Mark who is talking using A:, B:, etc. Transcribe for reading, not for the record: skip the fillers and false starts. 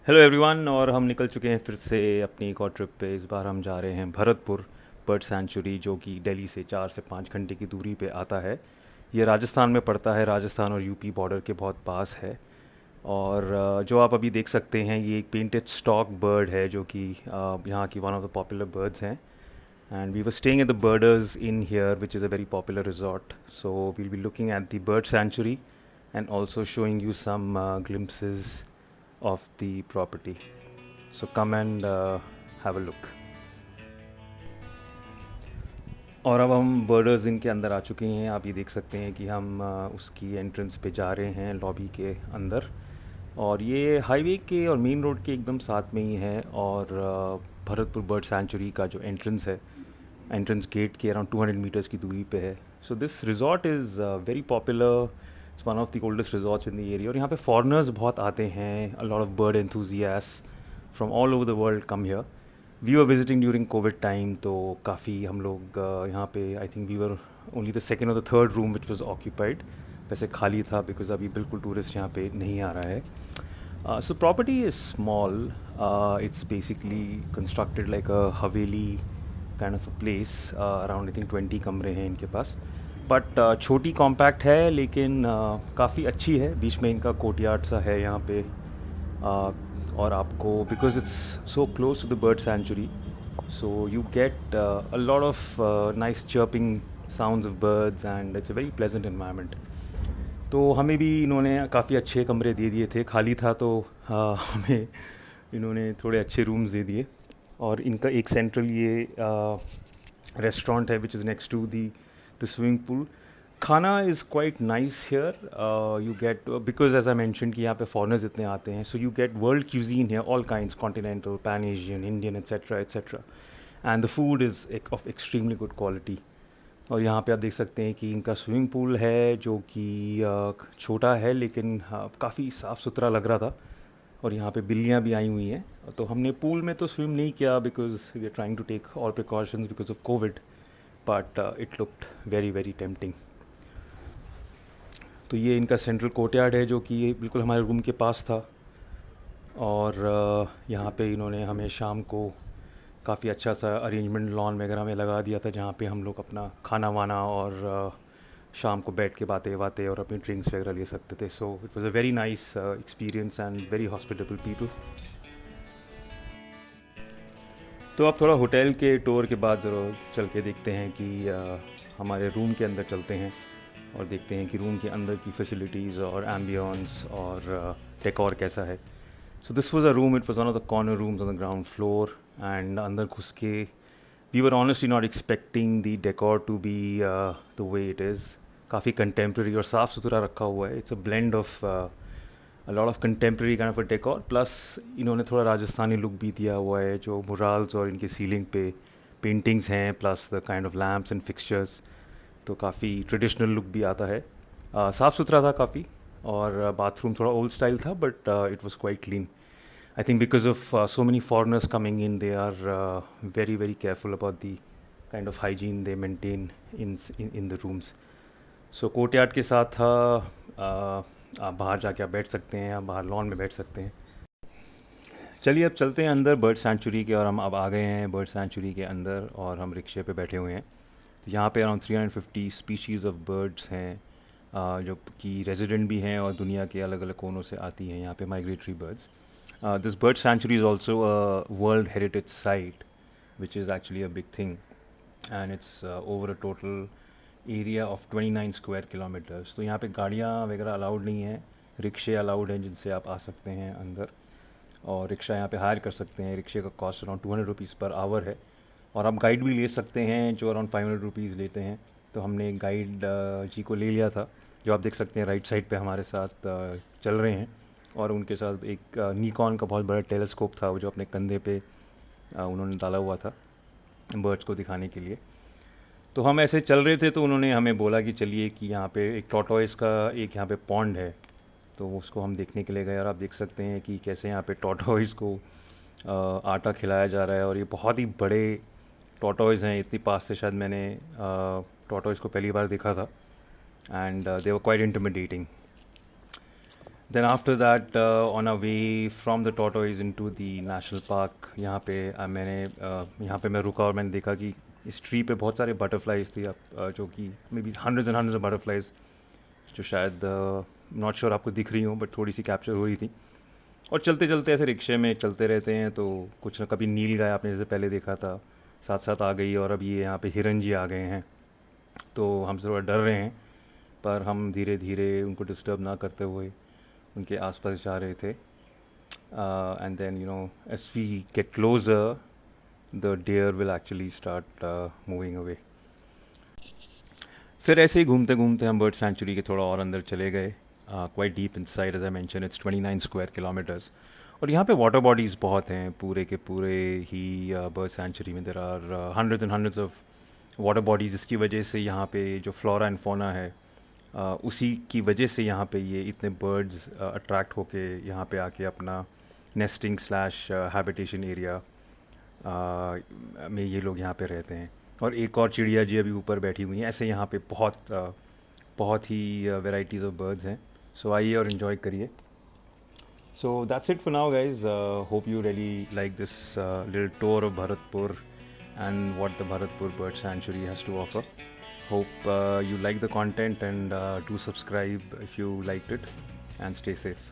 A: Hello everyone. और हम निकल चुके हैं फिर से अपनी एक और ट्रिप पे। इस बार हम जा रहे हैं भरतपुर बर्ड सेंचुरी, जो कि दिल्ली से 4 से 5 घंटे की दूरी पे आता है। ये राजस्थान में पड़ता है, राजस्थान और यूपी बॉर्डर के बहुत पास है। और जो आप अभी देख सकते हैं ये एक पेंटेड स्टॉक बर्ड है, जो कि यहाँ की one of the popular birds हैं। And we were staying at the birders in here, which is a very popular resort. So we'll be looking at the bird sanctuary and also showing you some glimpses of the property. So come and have a look. और अब हम बर्डर्स इन के अंदर आ चुके हैं। आप ये देख सकते हैं कि हम उसकी एंट्रेंस पे जा रहे हैं, लॉबी के अंदर। और ये हाईवे के और मेन रोड के एकदम साथ में ही है। और भरतपुर बर्ड सेंचुरी का जो एंट्रेंस है, एंट्रेंस गेट के अराउंड 200 मीटर्स की दूरी पे है। So this resort is very popular. It's one of the oldest resorts in the area. और यहाँ पे फॉरेनर्स बहुत आते हैं। A lot of bird enthusiast from all over the world come here. We were visiting during Covid time, तो काफ़ी हम लोग यहाँ पे I think we were only the second और the third room which was occupied. वैसे खाली था बिकॉज अभी बिल्कुल टूरिस्ट यहाँ पे नहीं आ रहा है। So property is small. It's basically constructed like a haveli kind of a place. Around I think 20 कमरे हैं इनके पास। बट छोटी कॉम्पैक्ट है, लेकिन काफ़ी अच्छी है। बीच में इनका कोर्टयार्ड सा है यहाँ पे। और आपको because it's so close to the bird sanctuary, so you get a lot of nice chirping sounds of birds and it's a very pleasant environment. तो हमें भी इन्होंने काफ़ी अच्छे कमरे दे दिए थे। खाली था तो हमें इन्होंने थोड़े अच्छे रूम्स दे दिए। और इनका एक सेंट्रल ये रेस्टोरेंट है which is next to the the swimming pool. खाना is quite nice here. You get, because as I mention कि यहाँ पे फॉरेनर्स इतने आते हैं, so you get world cuisine है, all kinds, continental, pan Asian, Indian, etcetera etcetera. And the food is of extremely good quality. और यहाँ पे आप देख सकते हैं कि इनका स्विमिंग पूल है, जो कि छोटा है लेकिन काफ़ी साफ़ सुथरा लग रहा था। और यहाँ पे बिल्लियाँ भी आई हुई हैं। तो हमने पूल में तो स्विम नहीं किया because we are trying to take all precautions because of Covid. But it looked very very tempting. तो ये इनका सेंट्रल कोर्टयार्ड है, जो कि बिल्कुल हमारे रूम के पास था। और यहाँ पे इन्होंने हमें शाम को काफ़ी अच्छा सा अरेंजमेंट लॉन वगैरह में लगा दिया था, जहाँ पे हम लोग अपना खाना वाना और शाम को बैठ के बातें बातें और अपनी ड्रिंक्स वगैरह ले सकते थे। So it was a very nice experience and very hospitable people. तो अब थोड़ा होटल के टूर के बाद ज़रा चल के देखते हैं कि हमारे रूम के अंदर चलते हैं और देखते हैं कि रूम के अंदर की फैसिलिटीज़ और एम्बियंस और डेकोर कैसा है। So this was a room, it was one of the corner rooms on the ground floor. And अंदर घुस के we were honestly not expecting the decor to be the way it is. काफ़ी contemporary और साफ़ सुथरा रखा हुआ है। It's a blend of a lot of contemporary kind of a decor, plus इन्होंने थोड़ा राजस्थानी लुक भी दिया हुआ है। जो मुराल्स और इनके सीलिंग पे पेंटिंग्स हैं, plus the kind of lamps and fixtures, तो काफ़ी ट्रेडिशनल लुक भी आता है। साफ़ सुथरा था काफ़ी। और बाथरूम थोड़ा ओल्ड स्टाइल था, but it was quite clean. I think because of so many foreigners coming in, they are very very careful about the kind of hygiene they maintain in the rooms. So courtyard के साथ था। आप बाहर जाके आप बैठ सकते हैं, आप बाहर लॉन में बैठ सकते हैं। चलिए अब चलते हैं अंदर बर्ड सेंचुरी के। और हम अब आ गए हैं बर्ड सेंचुरी के अंदर और हम रिक्शे पे बैठे हुए हैं। तो यहाँ पे अराउंड 350 स्पीशीज़ ऑफ बर्ड्स हैं, जो कि रेजिडेंट भी हैं और दुनिया के अलग अलग कोनों से आती हैं यहाँ पे, migratory birds. This bird sanctuary is also a world heritage site, which is actually a big thing. And it's over a total area of 29 square kilometres. तो यहाँ पे गाड़ियाँ वगैरह अलाउड नहीं हैं, रिक्शे अलाउड हैं जिनसे आप आ सकते हैं अंदर। और रिक्शा यहाँ पे हायर कर सकते हैं। रिक्शे का cost around 200 rupees per hour है। और आप गाइड भी ले सकते हैं जो अराउंड 500 रुपीज़ लेते हैं। तो हमने एक गाइड जी को ले लिया था, जो आप देख सकते हैं राइट साइड पे हमारे साथ चल रहे हैं। और उनके साथ एक निकॉन का बहुत बड़ा टेलीस्कोप था, वो जो अपने कंधे पे उन्होंने डाला हुआ था बर्ड्स को दिखाने के लिए। तो हम ऐसे चल रहे थे तो उन्होंने हमें बोला कि चलिए कि यहाँ पे एक टॉर्टोइस का एक यहाँ पे पॉन्ड है, तो उसको हम देखने के लिए गए। और आप देख सकते हैं कि कैसे यहाँ पे टॉर्टोइस को आटा खिलाया जा रहा है। और ये बहुत ही बड़े टॉर्टोइस हैं, इतनी पास से शायद मैंने टॉर्टोइस को पहली बार देखा था। And they were quite intimidating. Then after that on a way from the tortoise into the national park, यहाँ पे यहाँ पे मैं रुका और मैंने देखा कि इस ट्री पे बहुत सारे बटरफ्लाइज थी, जो कि may be hundreds and hundreds of butterflies, जो शायद नॉट श्योर आपको दिख रही हूँ, बट थोड़ी सी कैप्चर हो रही थी। और चलते चलते ऐसे रिक्शे में चलते रहते हैं, तो कुछ ना, कभी नील गाय आपने जैसे पहले देखा था साथ साथ आ गई, और अब ये यहाँ पे हिरन जी आ गए हैं। तो हम थोड़ा डर रहे हैं, पर हम धीरे धीरे उनको डिस्टर्ब ना करते हुए उनके आसपास जा रहे थे। And then as we get closer, the deer will actually start moving away. फिर ऐसे ही घूमते घूमते हम बर्ड सेंचुरी के थोड़ा और अंदर चले गए, quite deep inside, as I mention it's 29 square kilometres. और यहाँ पे वाटर बॉडीज़ बहुत हैं, पूरे के पूरे ही बर्ड सेंचुरी में there are hundreds and hundreds of water bodies, जिसकी वजह से यहाँ पे जो फ्लोरा एंड फोना है, उसी की वजह से यहाँ पे ये इतने बर्ड्स अट्रैक्ट होके यहाँ पे आके अपना नेस्टिंग स्लैश हैबिटेशन एरिया में ये लोग यहाँ पे रहते हैं। और एक और चिड़िया जी अभी ऊपर बैठी हुई हैं। ऐसे यहाँ पे बहुत ही वैराइटीज़ ऑफ बर्ड्स हैं। सो आइए और इन्जॉय करिए। So that's it for now, guys. Hope you really like this little tour of Bharatpur and what the Bharatpur Bird Sanctuary has to offer. Hope you like the content, and do subscribe if you liked it, and stay safe.